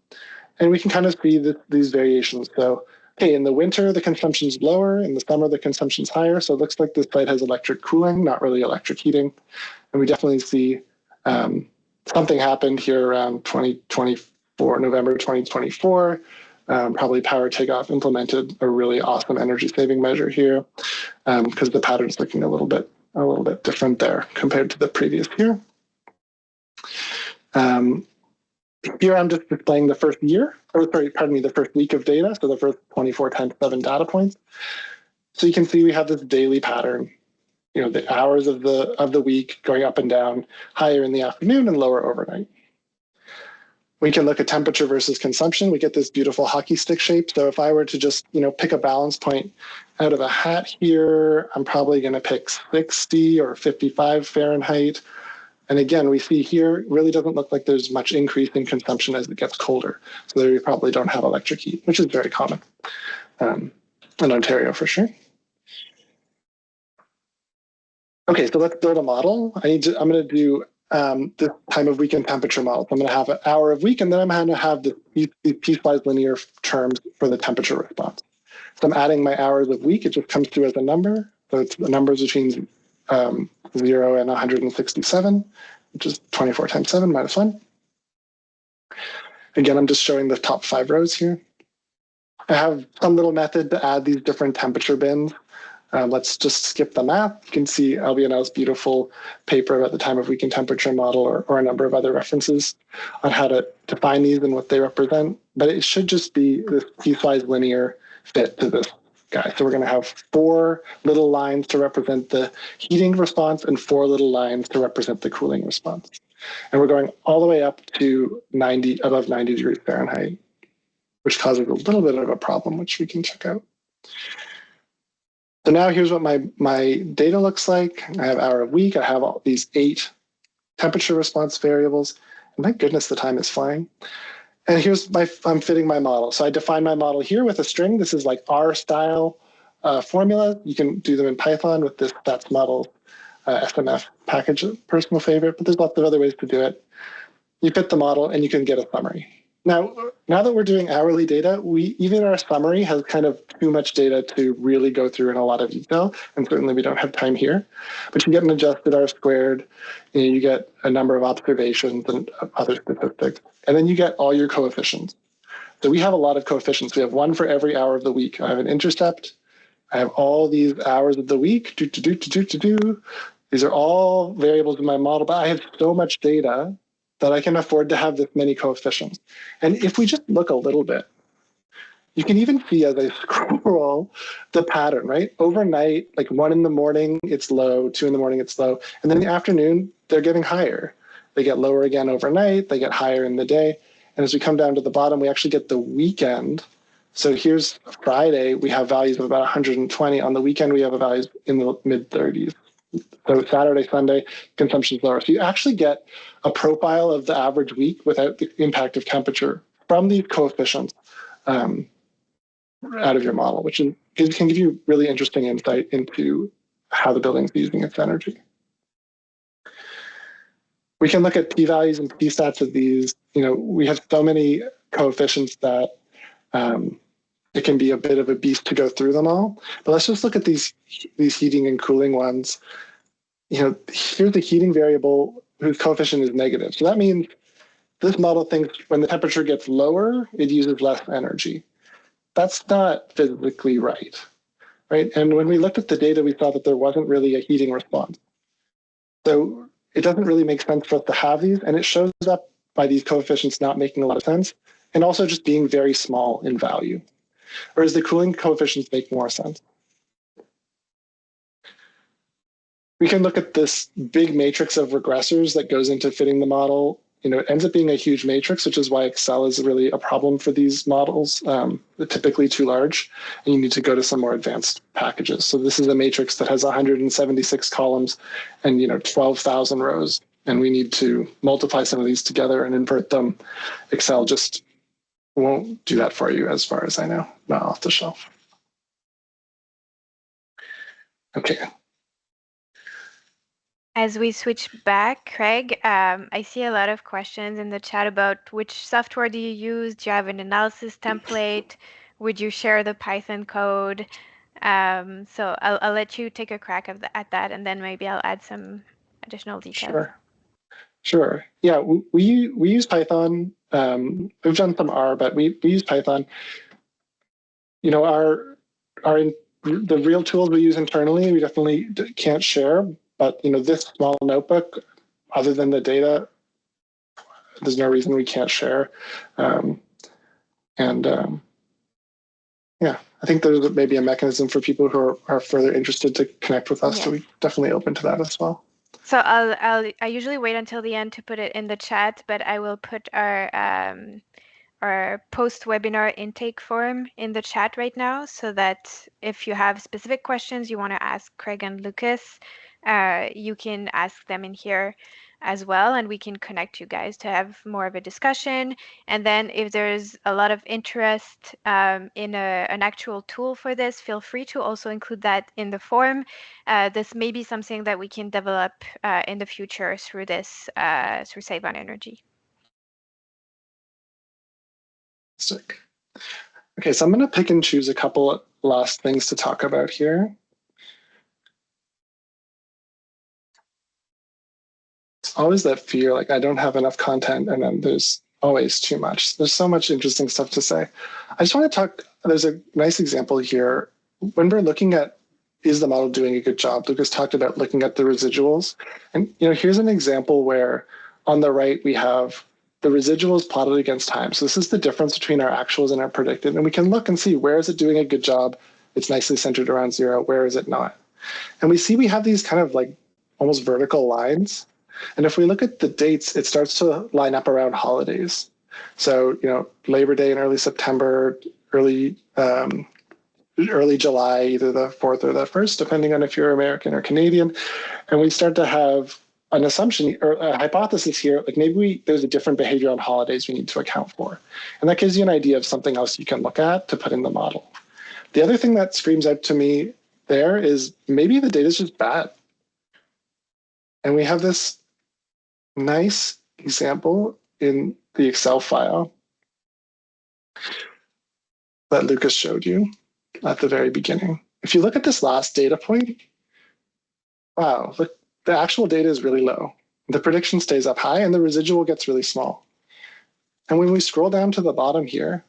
And we can kind of see these variations. So, okay, in the winter, the consumption's lower. In the summer, the consumption's higher. So it looks like this site has electric cooling, not really electric heating. And we definitely see something happened here around November 2024. Probably Power Takeoff implemented a really awesome energy saving measure here, because the pattern's looking a little bit different there compared to the previous year. Here I'm just displaying the first year, the first week of data, so the first 24 times 7 data points. So you can see we have this daily pattern. The hours of the week going up and down, higher in the afternoon and lower overnight. We can look at temperature versus consumption. We get this beautiful hockey stick shape. So if I were to just, pick a balance point out of a hat here, I'm probably going to pick 60 or 55 Fahrenheit. And again, we see here, it really doesn't look like there's much increase in consumption as it gets colder. So there you probably don't have electric heat, which is very common in Ontario for sure. Okay, so let's build a model. I'm going to do this time of week and temperature model. So I'm going to have an hour of week, and then I'm going to have these piecewise linear terms for the temperature response. So I'm adding my hours of week. It just comes through as a number. So it's the numbers between 0 and 167, which is 24 times 7 minus 1. Again, I'm just showing the top 5 rows here. I have some little method to add these different temperature bins. Let's just skip the math. You can see LBNL's beautiful paper about the time of week and temperature model, or a number of other references on how to define these and what they represent. But it should just be this piecewise linear fit to this guy. So we're going to have 4 little lines to represent the heating response and 4 little lines to represent the cooling response. And we're going all the way up to above 90 degrees Fahrenheit, which causes a little bit of a problem, which we can check out. So now here's what my data looks like. I have hour of week. I have all these 8 temperature response variables. And my goodness, the time is flying. And here's I'm fitting my model. So I define my model here with a string. This is like R style formula. You can do them in Python with this stats model SMF package, personal favorite, but there's lots of other ways to do it. You fit the model and you can get a summary. Now that we're doing hourly data, even our summary has kind of too much data to really go through in a lot of detail, and certainly we don't have time here. But you get an adjusted R squared, you get a number of observations and other statistics, and then you get all your coefficients. So we have a lot of coefficients. We have 1 for every hour of the week. I have an intercept. I have all these hours of the week. These are all variables in my model, but I have so much data that I can afford to have this many coefficients. And if we just look a little bit, you can even see as I scroll the pattern, right? Overnight, like 1 in the morning, it's low, 2 in the morning, it's low. And then in the afternoon, they're getting higher. They get lower again overnight, they get higher in the day. And as we come down to the bottom, we actually get the weekend. So here's Friday, we have values of about 120. On the weekend, we have values in the mid 30s. So Saturday, Sunday, consumption is lower. So you actually get a profile of the average week without the impact of temperature from these coefficients out of your model, which can give you really interesting insight into how the building's using its energy. We can look at p-values and p-stats of these. We have so many coefficients that it can be a bit of a beast to go through them all. But let's just look at these heating and cooling ones. Here's the heating variable whose coefficient is negative. So that means this model thinks when the temperature gets lower, it uses less energy. That's not physically right? And when we looked at the data, we saw that there wasn't really a heating response. So it doesn't really make sense for us to have these, and it shows up by these coefficients not making a lot of sense, and also just being very small in value. Whereas the cooling coefficients make more sense. We can look at this big matrix of regressors that goes into fitting the model. It ends up being a huge matrix, which is why Excel is really a problem for these models. They're typically too large, and you need to go to some more advanced packages. So this is a matrix that has 176 columns and 12,000 rows, and we need to multiply some of these together and invert them. Excel just won't do that for you, as far as I know, not off the shelf. Okay. As we switch back, Craig, I see a lot of questions in the chat about which software do you use? Do you have an analysis template? Would you share the Python code? So I'll let you take a crack at that, and then maybe I'll add some additional details. Sure. Yeah, we use Python. We've done some R, but we use Python. The real tools we use internally, we definitely can't share. But this small notebook, other than the data, there's no reason we can't share. Yeah, I think there's maybe a mechanism for people who are further interested to connect with us. Yeah. So we're definitely open to that as well. So I usually wait until the end to put it in the chat, but I will put our post-webinar intake form in the chat right now, so that if you have specific questions you want to ask Craig and Lucas, you can ask them in here as well, and we can connect you guys to have more of a discussion. And then if there's a lot of interest in an actual tool for this, feel free to also include that in the form. This may be something that we can develop in the future through this, through Save on Energy. Okay, so I'm going to pick and choose a couple last things to talk about here. It's always that fear, like I don't have enough content, and then there's always too much. There's so much interesting stuff to say. I just want to talk, there's a nice example here. When we're looking at, is the model doing a good job? Lucas talked about looking at the residuals. And here's an example where on the right, we have the residuals plotted against time. So this is the difference between our actuals and our predicted. And we can look and see, where is it doing a good job? It's nicely centered around 0. Where is it not? And we see we have these kind of like almost vertical lines. And if we look at the dates, it starts to line up around holidays. So, Labor Day in early September, early July, either the 4th or the 1st, depending on if you're American or Canadian. And we start to have an assumption or a hypothesis here, like maybe there's a different behavior on holidays we need to account for. And that gives you an idea of something else you can look at to put in the model. The other thing that screams out to me there is maybe the data is just bad. And we have this nice example in the Excel file that Lucas showed you at the very beginning. If you look at this last data point, wow, look, the actual data is really low. The prediction stays up high and the residual gets really small. And when we scroll down to the bottom here,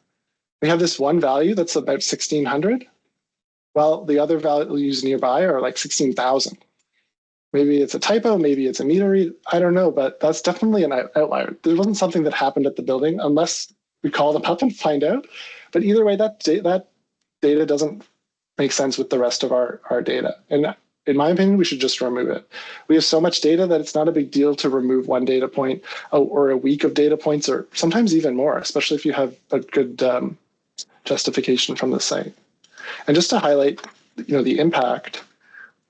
we have this one value that's about 1,600, while the other values nearby are like 16,000. Maybe it's a typo, maybe it's a meter read, I don't know, but that's definitely an outlier. There wasn't something that happened at the building unless we call them up and find out. But either way, that data doesn't make sense with the rest of our data. And in my opinion, we should just remove it. We have so much data that it's not a big deal to remove one data point or a week of data points, or sometimes even more, especially if you have a good justification from the site. And just to highlight, the impact,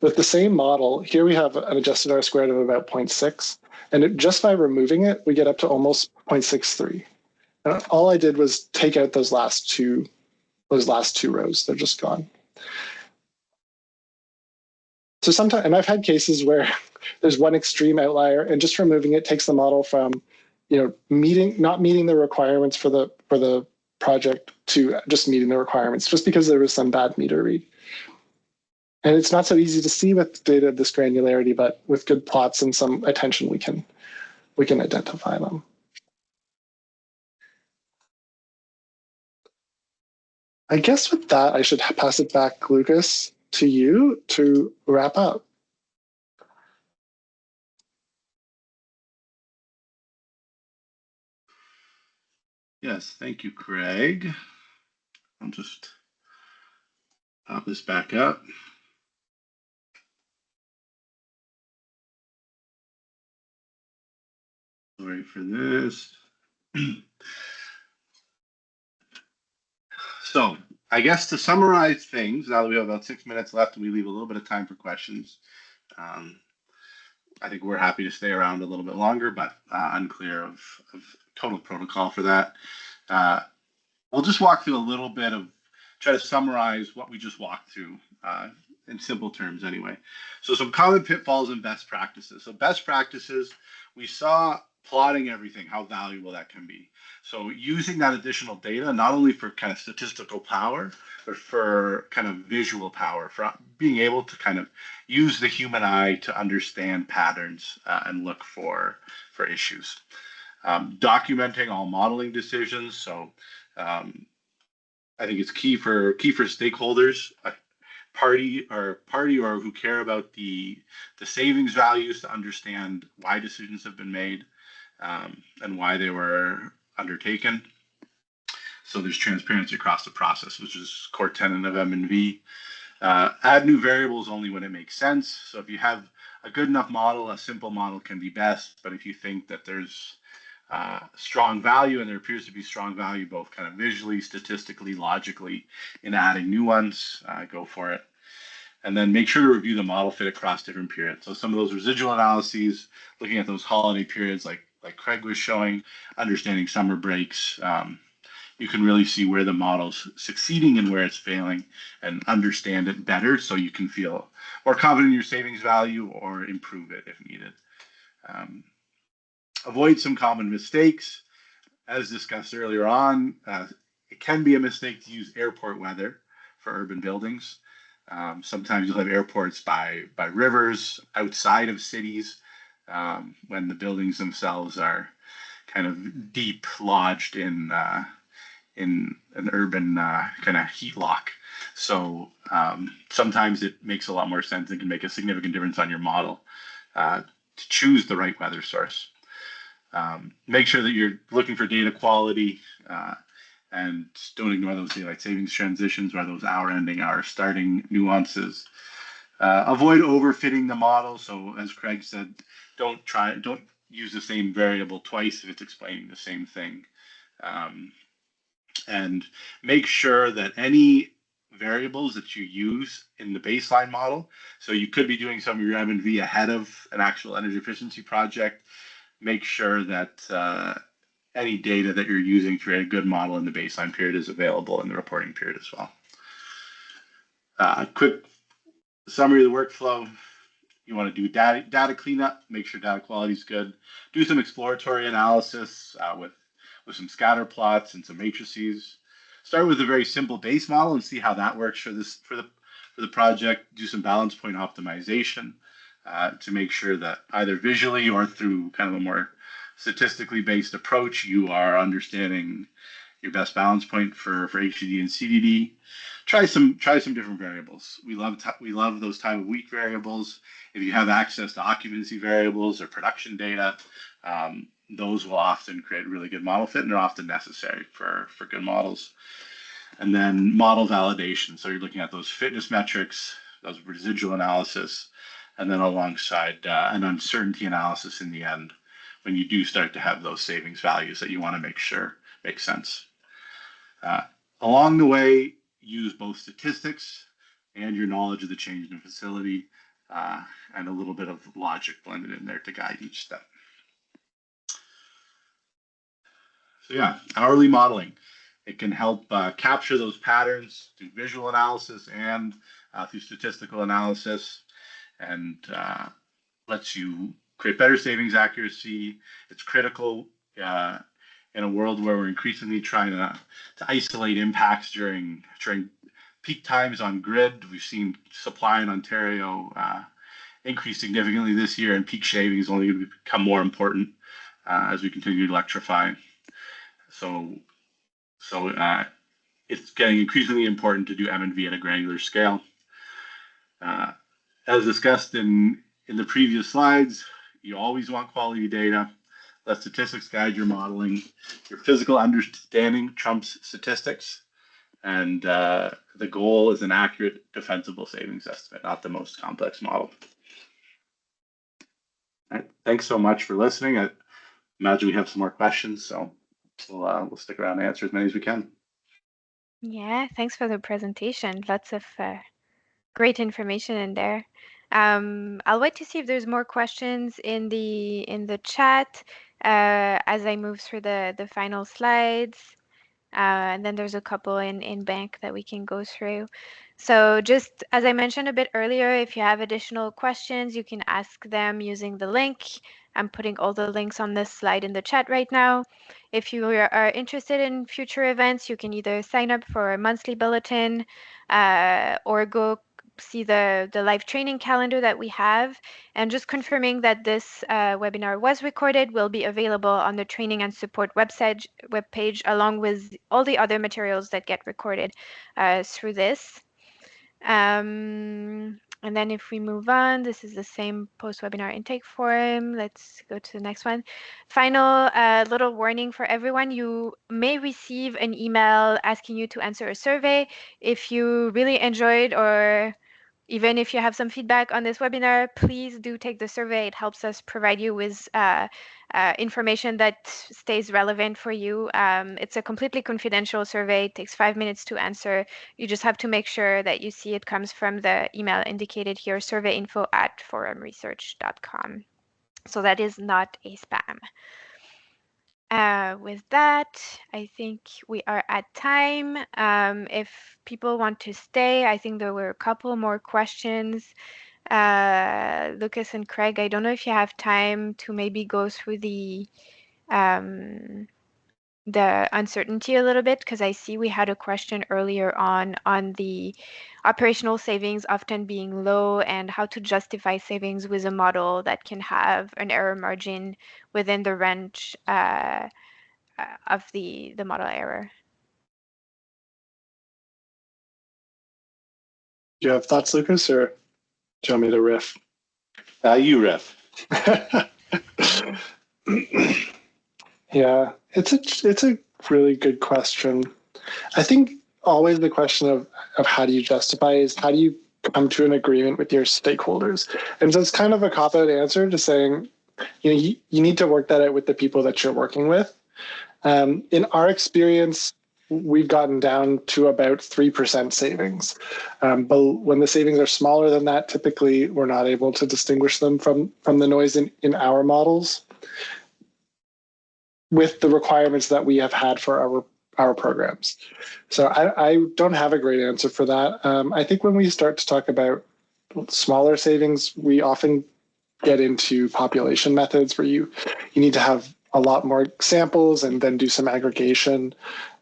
with the same model, here we have an adjusted R-squared of about 0.6. And just by removing it, we get up to almost 0.63. And all I did was take out those last two rows. They're just gone. So sometimes, and I've had cases where there's one extreme outlier, and just removing it takes the model from, not meeting the requirements for the project to just meeting the requirements, just because there was some bad meter read. And it's not so easy to see with data of this granularity, but with good plots and some attention, we can identify them. I guess with that, I should pass it back, Lucas, to you to wrap up. Yes, thank you, Craig. I'll just pop this back up. Sorry for this. So I guess to summarize things, now that we have about 6 minutes left and we leave a little bit of time for questions, I think we're happy to stay around a little bit longer, but unclear of total protocol for that. We'll just walk through a little bit of, try to summarize what we just walked through in simple terms anyway. So some common pitfalls and best practices. So best practices, we saw plotting everything, how valuable that can be. So using that additional data, not only for kind of statistical power, but for kind of visual power, for being able to kind of use the human eye to understand patterns and look for issues. Documenting all modeling decisions. So I think it's key for stakeholders, party or who care about the savings values, to understand why decisions have been made and why they were undertaken. So there's transparency across the process, which is core tenet of M&V. Add new variables only when it makes sense. So if you have a good enough model, a simple model can be best. But if you think that there's strong value, and there appears to be strong value both kind of visually, statistically, logically, in adding new ones, go for it. And then make sure to review the model fit across different periods. So some of those residual analyses, looking at those holiday periods like Craig was showing, understanding summer breaks, you can really see where the model's succeeding and where it's failing and understand it better so you can feel more confident in your savings value or improve it if needed. Avoid some common mistakes. As discussed earlier on, it can be a mistake to use airport weather for urban buildings. Sometimes you'll have airports by rivers outside of cities when the buildings themselves are kind of deep lodged in an urban kind of heat lock. So sometimes it makes a lot more sense and can make a significant difference on your model to choose the right weather source. Make sure that you're looking for data quality and don't ignore those daylight savings transitions or those hour ending, hour starting nuances. Avoid overfitting the model. So as Craig said, don't use the same variable twice if it's explaining the same thing. And make sure that any variables that you use in the baseline model, so you could be doing some of your M&V ahead of an actual energy efficiency project, make sure that any data that you're using to create a good model in the baseline period is available in the reporting period as well. Quick summary of the workflow. You want to do data cleanup, make sure data quality is good, do some exploratory analysis with some scatter plots and some matrices. Start with a very simple base model and see how that works for the project. Do some balance point optimization to make sure that either visually or through kind of a more statistically based approach, you are understanding your best balance point for HDD and CDD. Try some different variables. We love those time of week variables. If you have access to occupancy variables or production data, those will often create really good model fit and are often necessary for good models. And then model validation. So you're looking at those fitness metrics, those residual analysis, and then alongside an uncertainty analysis in the end when you do start to have those savings values that you want to make sure make sense. Along the way, use both statistics and your knowledge of the change in facility and a little bit of logic blended in there to guide each step. So yeah, hourly modeling. It can help capture those patterns through visual analysis and through statistical analysis, and lets you create better savings accuracy. It's critical in a world where we're increasingly trying to isolate impacts during peak times on grid. We've seen supply in Ontario increase significantly this year, and peak shaving is only going to become more important as we continue to electrify. So it's getting increasingly important to do M&V at a granular scale. As discussed in the previous slides, you always want quality data. Let statistics guide your modeling. Your physical understanding trumps statistics. And the goal is an accurate, defensible savings estimate, not the most complex model. All right, thanks so much for listening. I imagine we have some more questions, so we'll stick around and answer as many as we can. Yeah, thanks for the presentation. Lots of great information in there. I'll wait to see if there's more questions in the chat as I move through the final slides. And then there's a couple in bank that we can go through. So just as I mentioned a bit earlier, if you have additional questions, you can ask them using the link. I'm putting all the links on this slide in the chat right now. If you are interested in future events, you can either sign up for a monthly bulletin or go see the live training calendar that we have. And just confirming that this webinar was recorded, will be available on the training and support webpage along with all the other materials that get recorded through this. And then if we move on, this is the same post-webinar intake form. Let's go to the next one. Final little warning for everyone. You may receive an email asking you to answer a survey. If you really enjoyed or Even if you have some feedback on this webinar, please do take the survey. It helps us provide you with information that stays relevant for you. It's a completely confidential survey. It takes 5 minutes to answer. You just have to make sure that you see it comes from the email indicated here, surveyinfo@forumresearch.com. So that is not a spam. With that, I think we are at time. If people want to stay, I think there were a couple more questions. Lucas and Craig, I don't know if you have time to maybe go through the uncertainty a little bit, because I see we had a question earlier on the operational savings often being low and how to justify savings with a model that can have an error margin within the range of the model error. Do you have thoughts, Lucas, or do you want me to riff? You riff. Yeah, it's a really good question. I think always the question of how do you justify is how do you come to an agreement with your stakeholders? And so it's kind of a cop-out answer to saying, you need to work that out with the people that you're working with. In our experience, we've gotten down to about 3% savings. But when the savings are smaller than that, typically we're not able to distinguish them from the noise in our models with the requirements that we have had for our programs. So I don't have a great answer for that. I think when we start to talk about smaller savings, we often get into population methods where you need to have a lot more samples and then do some aggregation.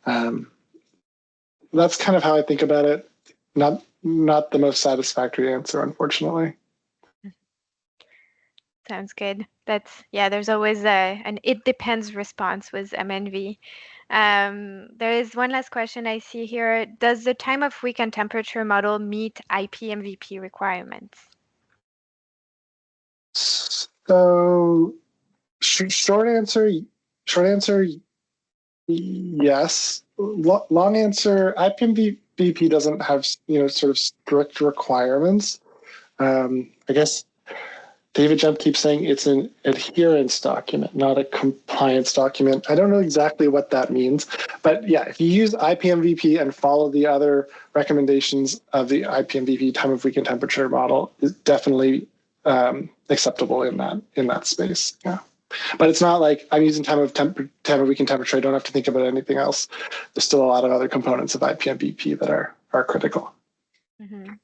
That's kind of how I think about it. Not the most satisfactory answer, unfortunately. Sounds good. There's always an it depends response with MNV. There is one last question I see here. Does the time of week and temperature model meet IPMVP requirements? So short answer, yes. Long answer, IPMVP doesn't have sort of strict requirements. I guess David Jump keeps saying it's an adherence document, not a compliance document. I don't know exactly what that means, but yeah, if you use IPMVP and follow the other recommendations of the IPMVP time of week and temperature model, is definitely acceptable in that space. Yeah, but it's not like I'm using time of week and temperature. I don't have to think about anything else. There's still a lot of other components of IPMVP that are critical. Mm-hmm.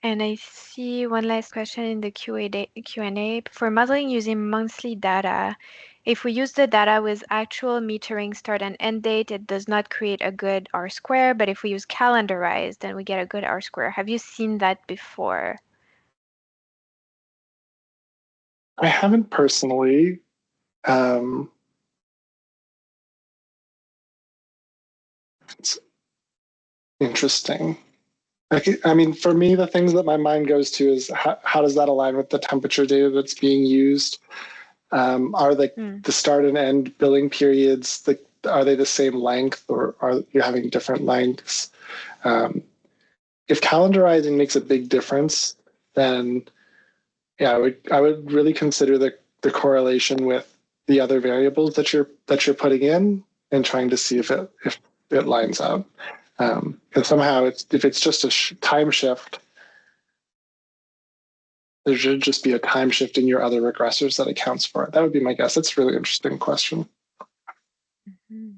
And I see one last question in the Q&A. For modeling using monthly data, if we use the data with actual metering start and end date, it does not create a good R-square, but if we use calendarized, then we get a good R-square. Have you seen that before? I haven't personally. It's interesting. I mean, for me, the things that my mind goes to is how does that align with the temperature data that's being used? Are the start and end billing periods, are they the same length, or are you having different lengths? If calendarizing makes a big difference, then yeah, I would really consider the correlation with the other variables that you're putting in and trying to see if it lines up. Because somehow if it's just a time shift, there should just be a time shift in your other regressors that accounts for it. That would be my guess. That's a really interesting question. Mm-hmm.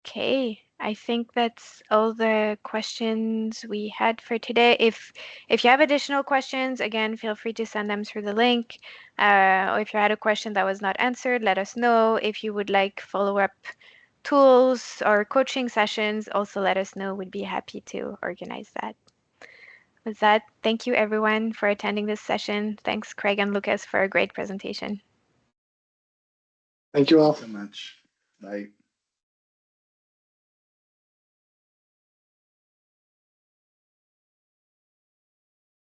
Okay, I think that's all the questions we had for today. If you have additional questions, again, feel free to send them through the link. Or if you had a question that was not answered, let us know. If you would like follow-up tools or coaching sessions, also let us know. We'd be happy to organize that. With that, thank you everyone for attending this session. Thanks, Craig and Lucas, for a great presentation. Thank you all so much. Bye.